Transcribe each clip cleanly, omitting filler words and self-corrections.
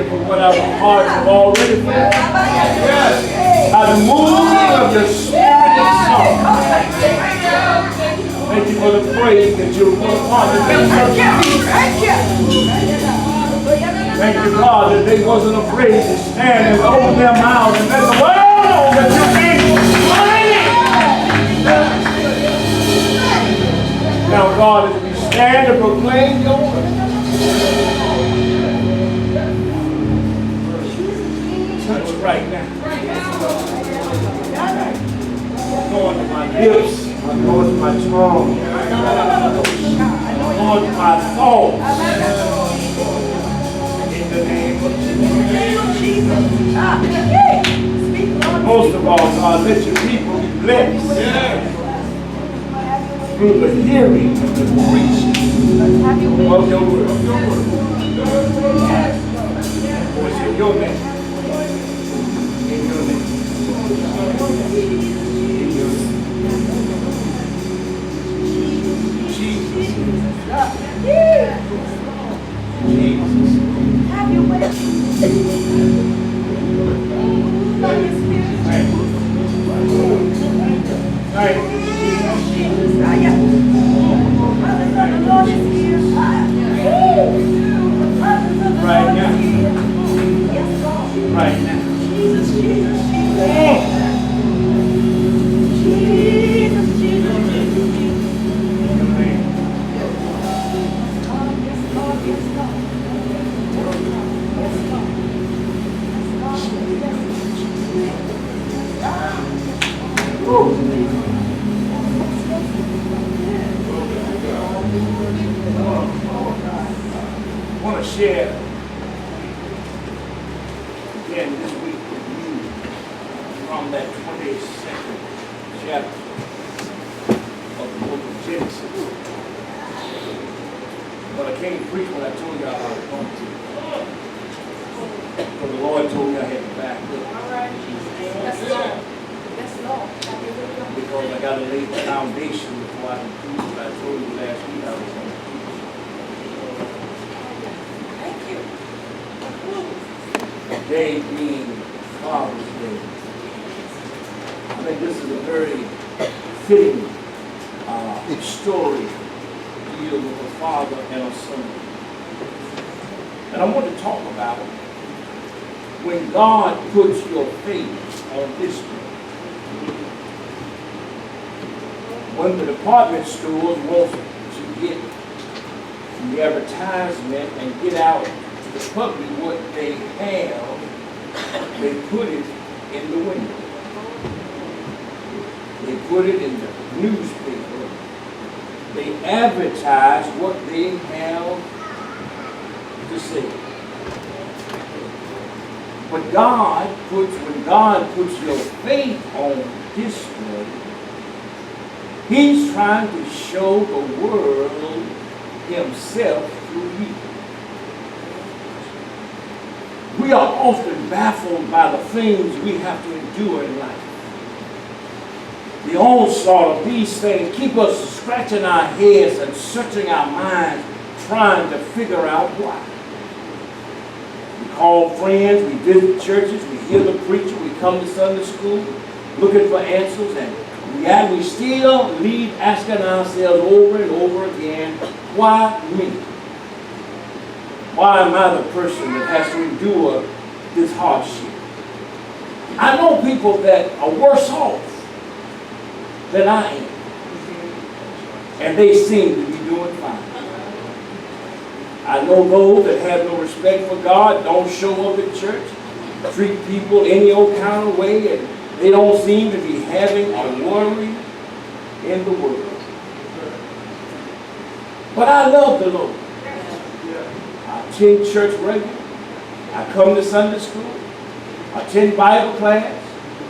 you for what our hearts have already felt. Yes. By the moving of your spirit and song. Thank you for the praise that you're upon the lips of Jesus. Thank you, God, that they wasn't afraid to stand and open their mouths and let the world know that you're being slain. Now, God, as we stand and proclaim your word, touch right now. Lord, to my lips, Lord, to my tongue, Lord, to my thoughts. In the name of Jesus. Most of all, God, let your people be blessed through the hearing and the preaching of your word. What's in your name? In your name. In your name. Jesus. Jesus. Have your way. Right. Right now. Right now. Jesus, Jesus, Jesus. Jesus, Jesus, Jesus. Yes, Lord, yes, Lord. I want to share again this week with you from that 22nd chapter of the book of Genesis. But I can't preach what I told you I was going to. But the Lord told me I had to back up. All right. Yes, Lord. Yes, Lord. Because I got to lay the foundation before I can preach what I told you last week I was going to preach. Thank you. Day being Father's Day. I think this is a very fitting story to deal with a father and a son. And I want to talk about when God puts your faith on display. When the department stores want to get the advertisement and get out to the public what they have, they put it in the window. They put it in the newspaper. They advertise what they have to say. But when God puts your faith on display, He's trying to show the world Himself through you. We are often baffled by the things we have to endure in life. The onslaught of these things keep us scratching our heads and searching our minds, trying to figure out why. We call friends, we visit churches, we hear the preacher, we come to Sunday school looking for answers, and we still leave asking ourselves over and over again, why me? Why am I the person that has to endure this hardship? I know people that are worse off than I am, and they seem to be doing fine. I know those that have no respect for God, don't show up at church, treat people any old kind of way, and they don't seem to be having a worry in the world. But I love the Lord. I attend church regularly. I come to Sunday school. I attend Bible class.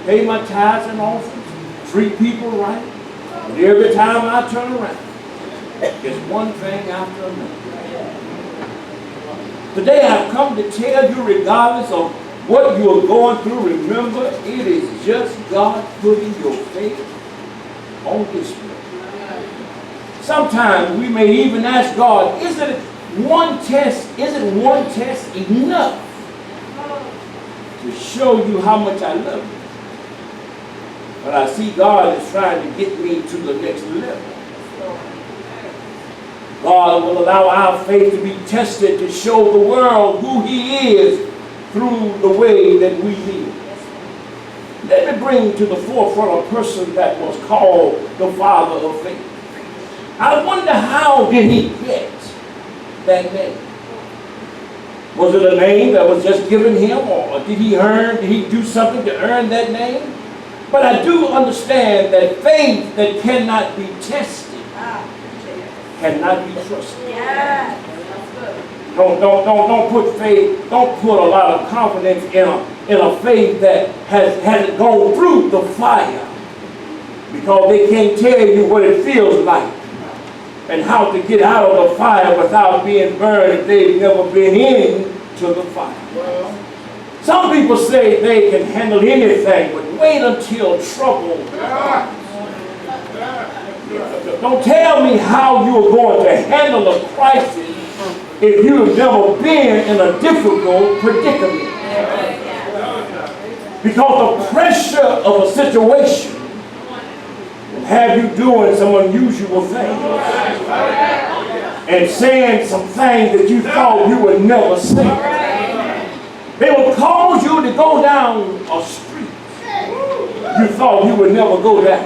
Pay my tithes and offerings. Treat people right. But every time I turn around, there's one thing after another. Today I've come to tell you, regardless of what you are going through, remember, it is just God putting your faith on display. Sometimes we may even ask God, is it one test enough to show you how much I love you. But I see God is trying to get me to the next level. God will allow our faith to be tested to show the world who He is through the way that we live. Let me bring to the forefront a person that was called the father of faith. I wonder, how did he get that name? Was it a name that was just given him, or did he do something to earn that name? But I do understand that faith that cannot be tested cannot be trusted. Yeah. Don't put faith, don't put a lot of confidence in a faith that hasn't gone through the fire, because they can't tell you what it feels like and how to get out of the fire without being burned if they've never been into the fire. Some people say they can handle anything, but wait until trouble comes. Don't tell me how you're going to handle a crisis if you've never been in a difficult predicament. Because the pressure of a situation will have you doing some unusual things and saying some things that you thought you would never say. They will cause you to go down a street you thought you would never go down.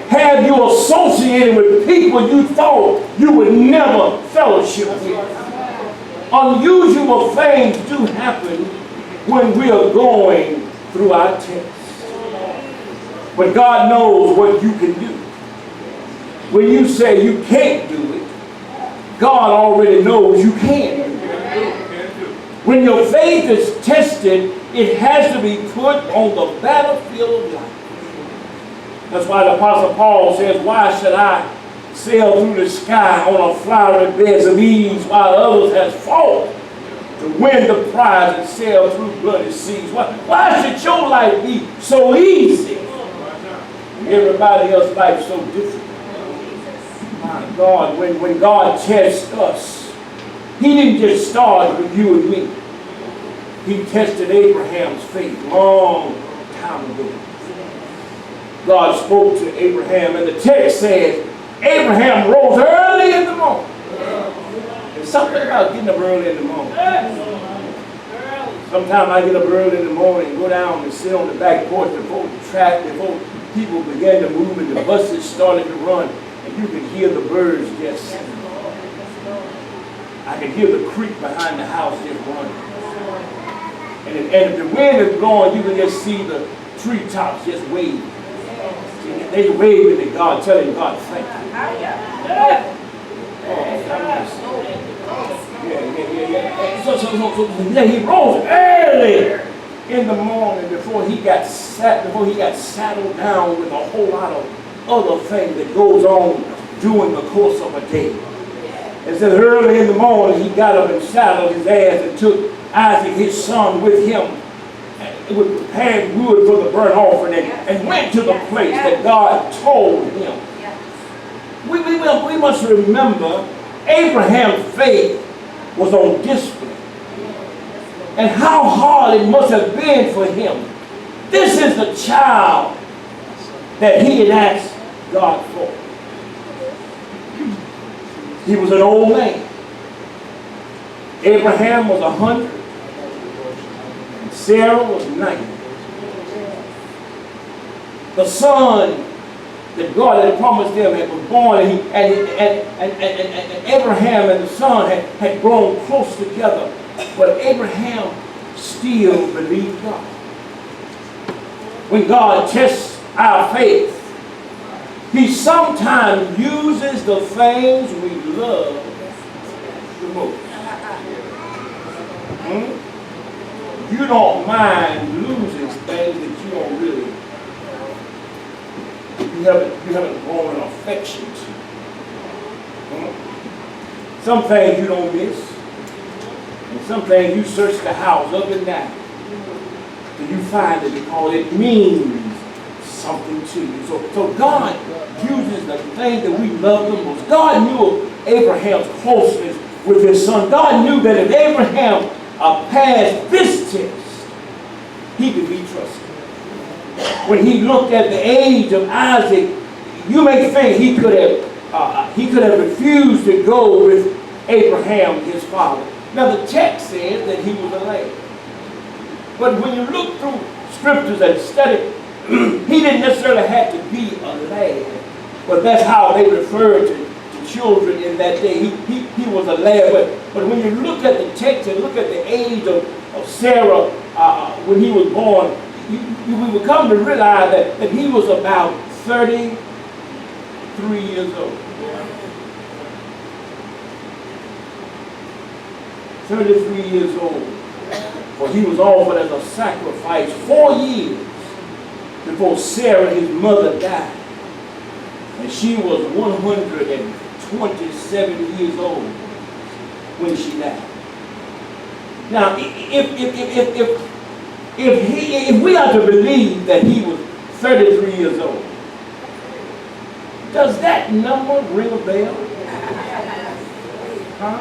Have you associated with people you thought you would never fellowship with. Unusual things do happen when we are going through our tests. But God knows what you can do. When you say you can't do it, God already knows you can do it. When your faith is tested, it has to be put on the battlefield of life. That's why the Apostle Paul says, why should I sail through the sky on a flowery bed of ease while others have fought to win the prize and sail through bloody seas? Why should your life be so easy? Everybody else's life so different. My God, when God tests us, He didn't just start with you and me. He tested Abraham's faith long time ago. God spoke to Abraham, and the text says, Abraham rose early in the morning. There's something about getting up early in the morning. Sometimes I get up early in the morning, go down and sit on the back porch before people began to move and the buses started to run, and you can hear the birds just singing. I can hear the creek behind the house just running. And if the wind is blowing, you can just see the treetops just waving. They waving to God, telling God, thank you. So he rose early in the morning before he got saddled down with a whole lot of other things that goes on during the course of a day. It says early in the morning he got up and saddled his ass and took Isaac, his son, with him. With prepared wood for the burnt offering and went to the place that God told him. We must remember Abraham's faith was on display. And how hard it must have been for him. This is the child that he had asked God for. He was an old man. Abraham was 100. Sarah was 90. The son that God had promised them was born, and Abraham and the son had grown close together. But Abraham still believed God. When God tests our faith, He sometimes uses the things we love the most. You don't mind losing things that you don't really, you haven't grown an affection to. Some things you don't miss, and some things you search the house up and down till you find it because it means something to you. So God uses the things that we love the most. God knew Abraham's closeness with his son. God knew that if Abraham passed this test, he could be trusted. When he looked at the age of Isaac, you may think he could have refused to go with Abraham, his father. Now the text says that he was a lad. But when you look through scriptures and study, he didn't necessarily have to be a lad. But that's how they referred to children in that day. He was a lad. But when you look at the text and look at the age of Sarah when he was born, we will come to realize that he was about 33 years old. 33 years old. For he was offered as a sacrifice 4 years before Sarah, his mother, died. And she was 127 years old when she died. Now, if we are to believe that he was 33 years old, does that number ring a bell? Huh?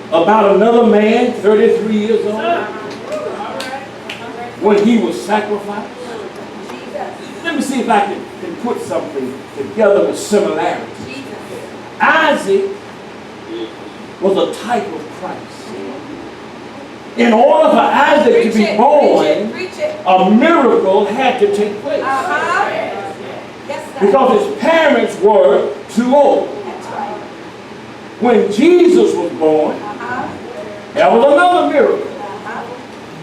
About another man, 33 years old, when he was sacrificed? Let me see if I can put something together with similarities. Isaac was a type of Christ. In order for Isaac to be born, a miracle had to take place. Because his parents were too old. When Jesus was born, there was another miracle.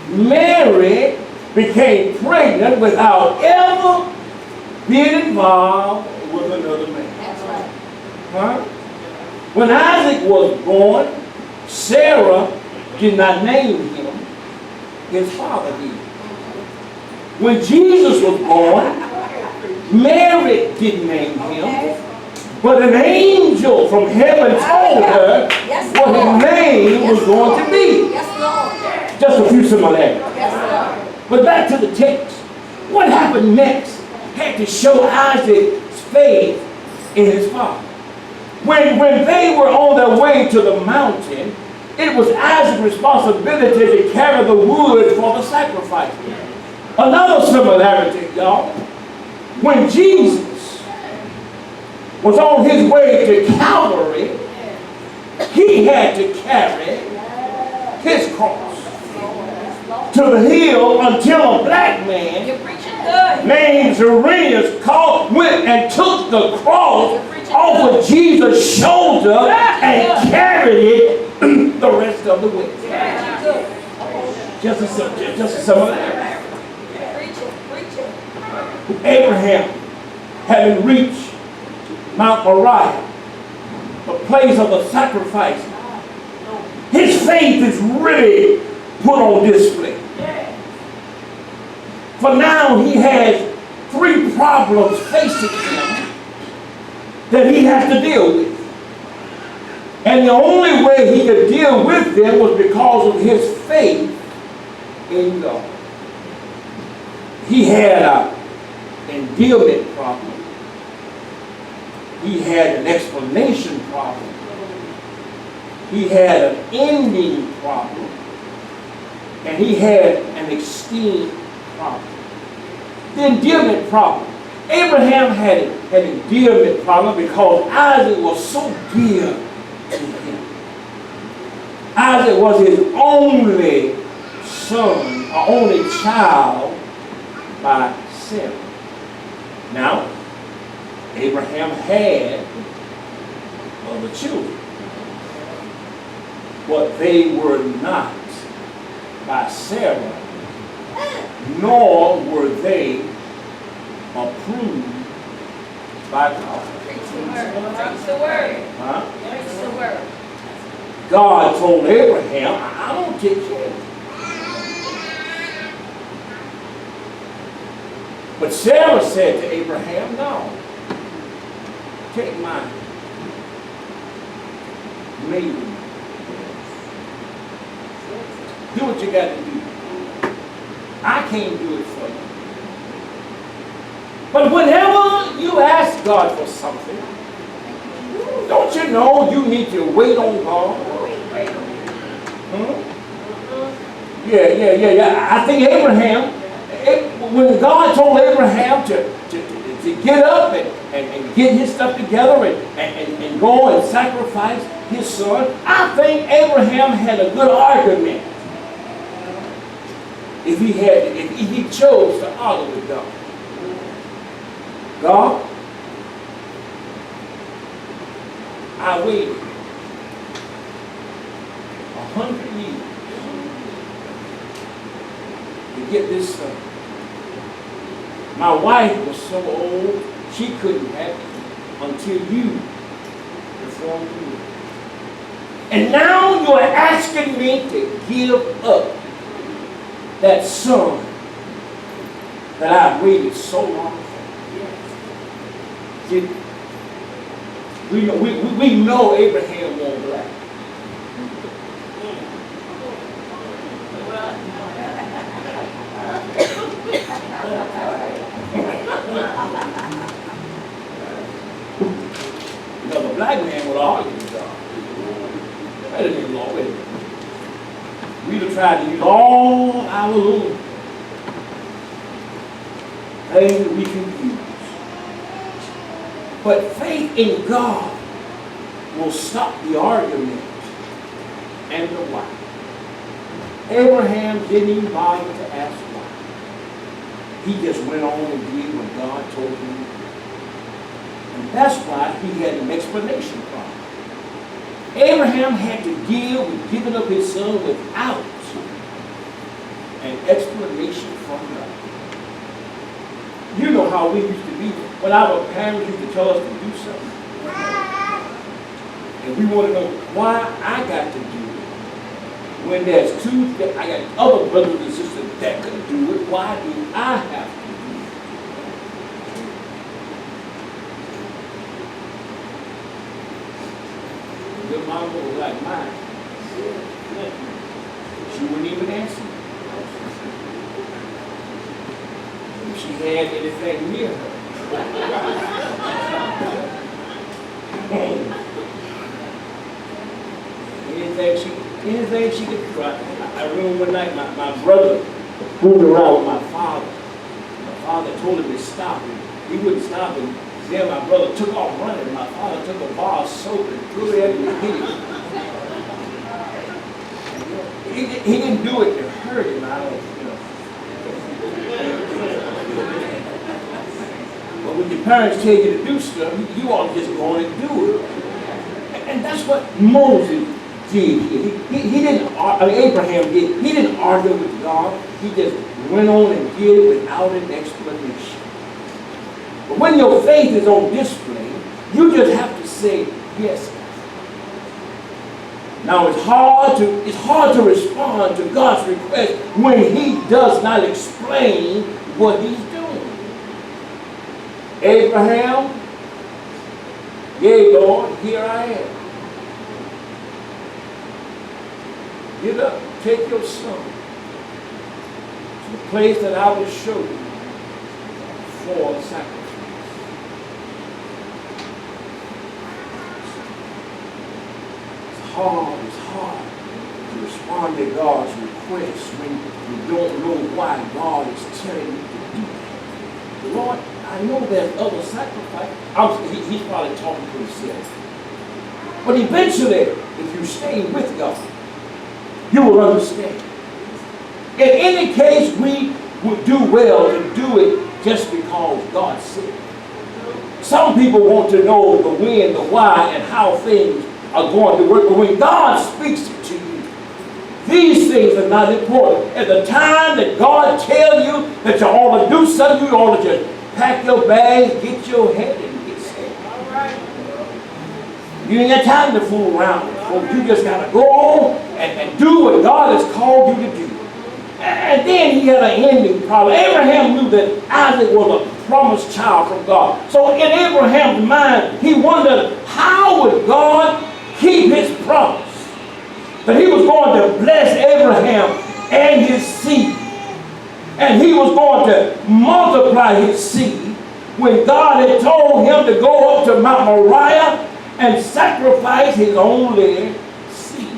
Mary became pregnant without ever being involved with another man. Huh? When Isaac was born, Sarah did not name him. His father did. When Jesus was born, Mary didn't name him. But an angel from heaven told her what his name was going to be. Just a few similarities. But back to the text. What happened next had to show Isaac's faith in his father. When they were on their way to the mountain, it was Isaac's responsibility to carry the wood for the sacrifice. Another similarity, y'all. When Jesus was on his way to Calvary, he had to carry his cross to the hill until a black man named Zerenius went and took the cross off of Jesus' shoulder and carried it the rest of the way. Just a similarity. Abraham, having reached Mount Moriah, the place of the sacrifice, his faith is really put on display. For now he has 3 problems facing him that he has to deal with. And the only way he could deal with them was because of his faith in God. He had an endearment problem. He had an explanation problem. He had an ending problem. And he had an esteem problem. The endearment problem. Abraham had an endearment problem because Isaac was so dear to him. Isaac was his only son, or only child by Sarah. Now, Abraham had other children, but they were not by Sarah, nor were they approved by God. Preach the word. Huh? Preach the word. God told Abraham, I don't take care of you. But Sarah said to Abraham, no, take my maiden. Do what you got to do. I can't do it for you. But whenever you ask God for something, don't you know you need to wait on God? Yeah. I think Abraham, when God told Abraham to get up and get his stuff together and go and sacrifice his son, I think Abraham had a good argument if he chose to argue with God. God, I waited 100 years to get this son. My wife was so old, she couldn't have it until you performed the will. And now you're asking me to give up that son that I've waited so long for. See, we know Abraham won't black. The black man would argue with God. That isn't law, is it? We'd have tried to use all our little things that we can use. But faith in God will stop the argument and the why. Abraham didn't even bother to ask why. He just went on and did what God told him to do. And that's why he had an explanation problem. Abraham had to deal with giving up his son without an explanation from God. You know how we used to be when our parents used to tell us to do something. And we want to know why I got to do it. When there's I got other brothers and sisters that could do it, why do I have to? Your mama was like mine. She wouldn't even answer me. If she had anything near her. anything she could try. I remember one night my brother moved around with my father. My father told him to stop him. He wouldn't stop him. Then my brother took off running. My father took a bar of soap and threw it at him and hit him. He didn't do it to hurt him. I don't, But when your parents tell you to do stuff, you ought to just go on and do it. And that's what Moses did here. Abraham did. He didn't argue with God. He just went on and did it without an explanation. But when your faith is on display, you just have to say, yes. Now it's hard to respond to God's request when He does not explain what He's doing. Abraham, yea, Lord, here I am. Get up, take your son to the place that I will show you for the sacrifice. It's hard to respond to God's request when you don't know why God is telling you to do that. Lord, I know there's other sacrifice. He's probably talking to himself. But eventually, if you stay with God, you will understand. In any case, we would do well to do it just because God said. Some people want to know the when, the why, and how things are going to work. But when God speaks to you, these things are not important. At the time that God tells you that you ought to do something, you ought to just pack your bags, get your head, and get saved. All right. You ain't got time to fool around with folks. You just got to go on and do what God has called you to do. And then he had an ending problem. Abraham knew that Isaac was a promised child from God. So in Abraham's mind, he wondered, how would God keep his promise that he was going to bless Abraham and his seed, and he was going to multiply his seed, when God had told him to go up to Mount Moriah and sacrifice his only seed?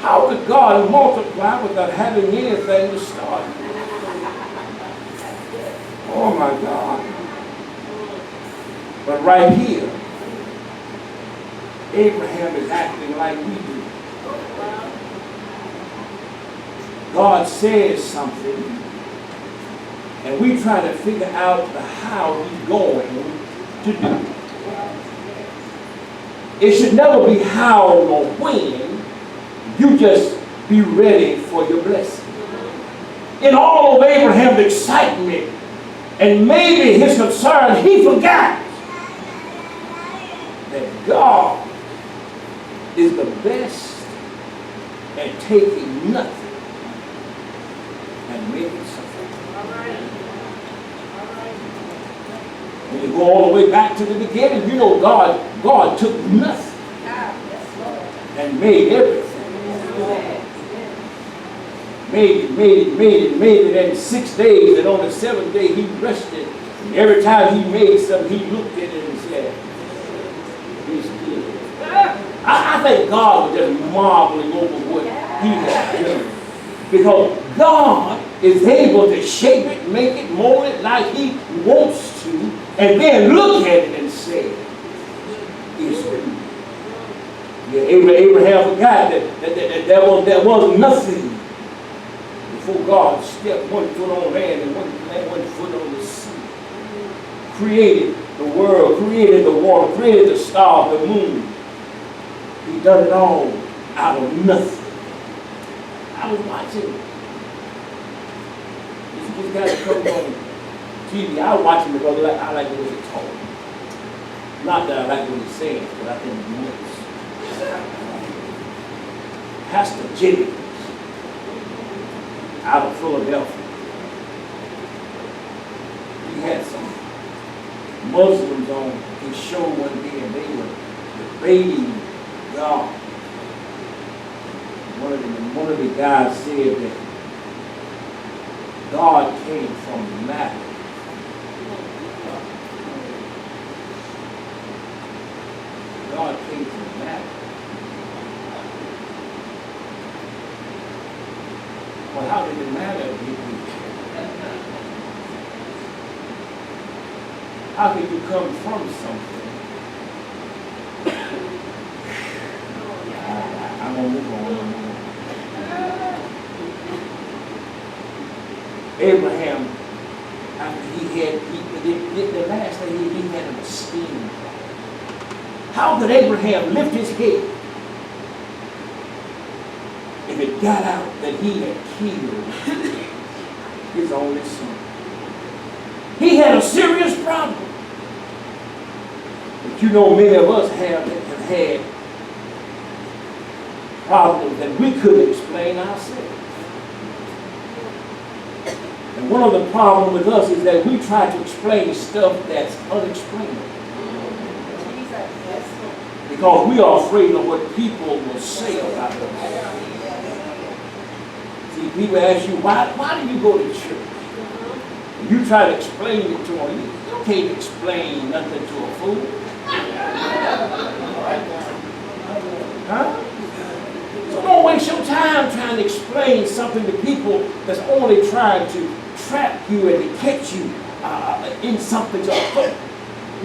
How could God multiply without having anything to start? Oh my God. But right here, Abraham is acting like we do. God says something, and we try to figure out the how he's going to do it. It should never be how or when. You just be ready for your blessing. In all of Abraham's excitement and maybe his concern, he forgot that God is the best at taking nothing and making something. When you go all the way back to the beginning, you know God took nothing and made everything. Made it in 6 days, and on the 7th day he rested. And every time he made something, he looked at it and said, "It's good." I think God was just marveling over what he had done. Because God is able to shape it, make it, mold it like he wants to, and then look at it and say, "It's good." Yeah, Abraham forgot that there was nothing before God stepped one foot on land and one foot on the sea. Created the world, created the water, created the stars, the moon. He done it all out of nothing. I was watching this guy that comes on TV. I was watching because I like the way he talks. Not that I like what he's saying, but I think he knows. Pastor Jimmy out of Philadelphia. He had some Muslims on his show one day, and they were debating God. One of the guys said that God came from matter. God came from matter. Well, how did it matter if you? How can you come from something? I'm gonna move on. Abraham, after the last thing he had an esteem. How could Abraham lift his head if it got out that he had killed his only son? He had a serious problem. But you know, many of us have had problems that we couldn't explain ourselves. And one of the problems with us is that we try to explain stuff that's unexplainable. Because we are afraid of what people will say about us. See, people ask you, why do you go to church? And you try to explain it to them. You can't explain nothing to a fool. Huh? So don't waste your time trying to explain something to people that's only trying to trap you and to catch you in something.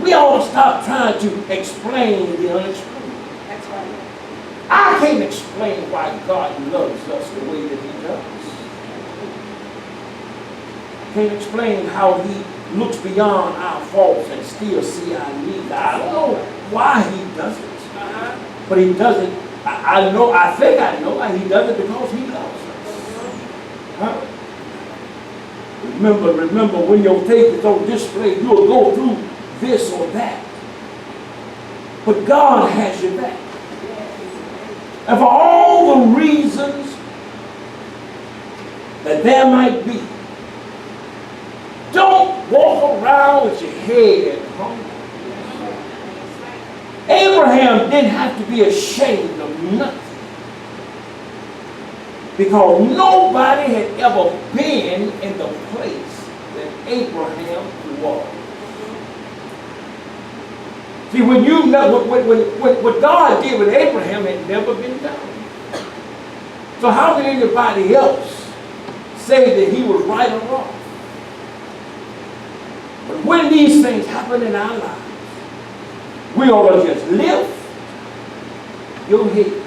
We ought to stop trying to explain the unexplainable. That's right. I can't explain why God loves us the way that he does. I can't explain how he looks beyond our faults and still see our needs. I don't know why he does it. But he does it. I think I know why he does it, because he loves us. Huh? Remember, when your faith is on display, you'll go through this or that. But God has your back. And for all the reasons that there might be, don't walk around with your head hung. Abraham didn't have to be ashamed of nothing, because nobody had ever been in the place that Abraham was. See, when you know what God did with Abraham had never been done. So how can anybody else say that he was right or wrong? But when these things happen in our lives, we ought to just lift your head.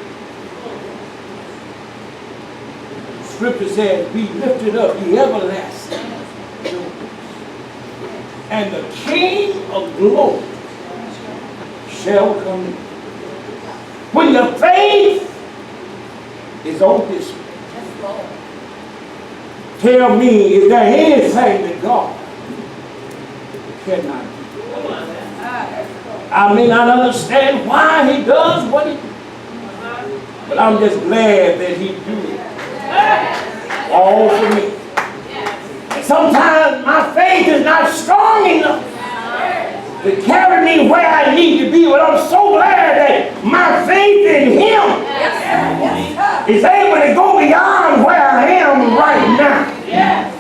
Scripture says, be lifted up, ye everlasting doors, and the King of glory shall come in. When your faith is on display, tell me, is there anything that God cannot do? I may not understand why he does what he does, but I'm just glad that he do it all for me. Sometimes my faith is not strong enough to carry me where I need to be, but I'm so glad that my faith in him is able to go beyond where I am right now.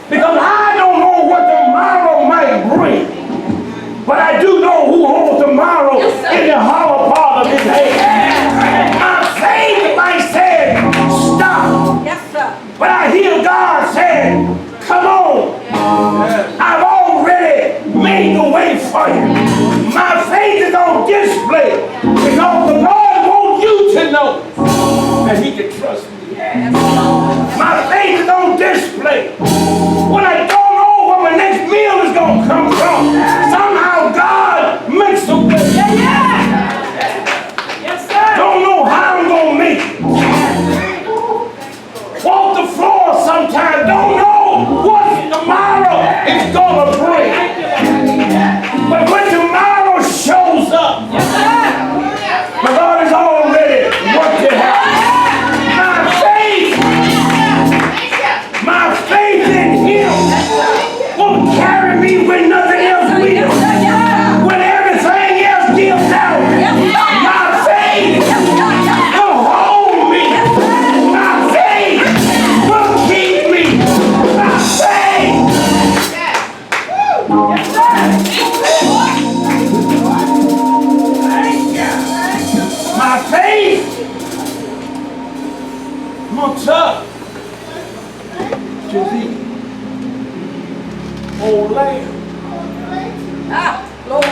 Because I don't know what tomorrow might bring, but I do know who holds tomorrow in the hollow part of his hand. My faith might say, stop. But I hear God saying, come on. I've already made the way for you. My faith is on display because the Lord wants you to know that he can trust me. My faith is on display when I don't know where my next meal is going to come from. Somehow God makes a way. Don't know how I'm going to make it. Walk the floor sometimes. Don't know what tomorrow is going to bring. But when tomorrow shows up, my God has already worked it out. My faith in him will carry me when nothing else will. When everything else gives out, my faith will hold me. My faith will keep me. My faith. My faith looks up to thee, O Lamb of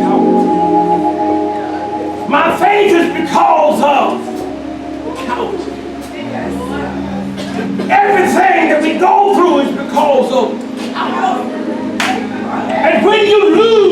Calvary. My faith is because of Calvary. Everything that we go through is because of Calvary. And when you lose